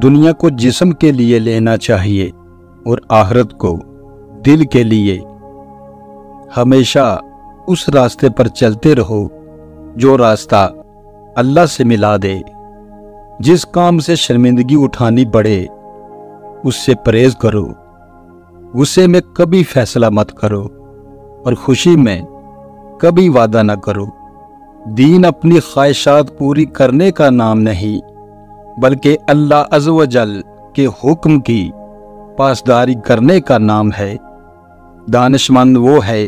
دنیا کو جسم کے لیے لینا چاہیے اور آخرت کو دل کے لیے۔ ہمیشہ اس راستے پر چلتے رہو جو راستہ اللہ سے ملا دے۔ جس کام سے شرمندگی اٹھانی پڑے اس سے پرہیز کرو، غصے میں کبھی فیصلہ مت کرو اور خوشی میں کبھی وعدہ نہ کرو۔ دین اپنی خواہشات پوری کرنے کا نام نہیں بلکہ اللہ عز و جل کے حکم کی پاسداری کرنے کا نام ہے۔ دانش مند وہ ہے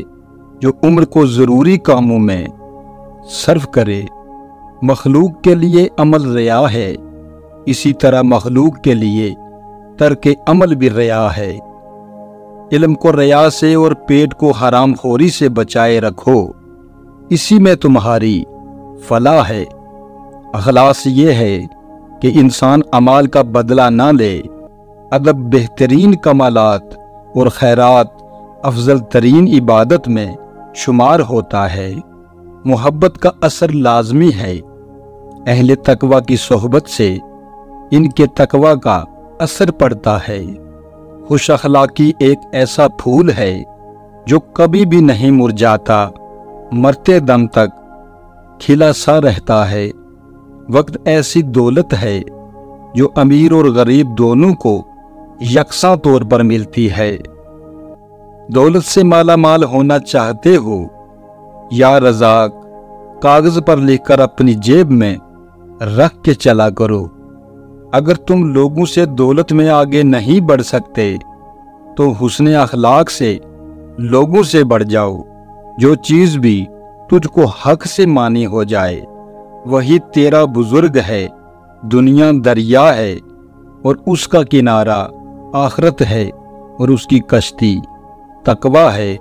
جو عمر کو ضروری کاموں میں صرف کرے۔ مخلوق کے لیے عمل ریا ہے، اسی طرح مخلوق کے لیے ترک عمل بھی ریا ہے۔ علم کو ریا سے اور پیٹ کو حرام خوری سے بچائے رکھو، اسی میں تمہاری فلاح ہے۔ اخلاص یہ ہے کہ انسان اعمال کا بدلہ نہ لے۔ ادب بہترین کمالات اور خیرات افضل ترین عبادت میں شمار ہوتا ہے۔ محبت کا اثر لازمی ہے۔ اہل تقوی کی صحبت سے ان کے تقوی کا اثر پڑتا ہے۔ خوش اخلاقی ایک ایسا پھول ہے جو کبھی بھی نہیں مرجھاتا، مرتے دم تک کھلا سا رہتا ہے۔ وقت ایسی دولت ہے جو امیر اور غریب دونوں کو یکساں طور پر ملتی ہے۔ دولت سے مالا مال ہونا چاہتے ہو؟ یا رزاق کاغذ پر لکھ کر اپنی جیب میں رکھ کے چلا کرو۔ اگر تم لوگوں سے دولت میں آگے نہیں بڑھ سکتے تو حسن اخلاق سے لوگوں سے بڑھ جاؤ۔ جو چیز بھی تجھ کو حق سے مانی ہو جائے وہی تیرا بزرگ ہے۔ دنیا دریا ہے اور اس کا کنارہ آخرت ہے اور اس کی کشتی تقوی ہے۔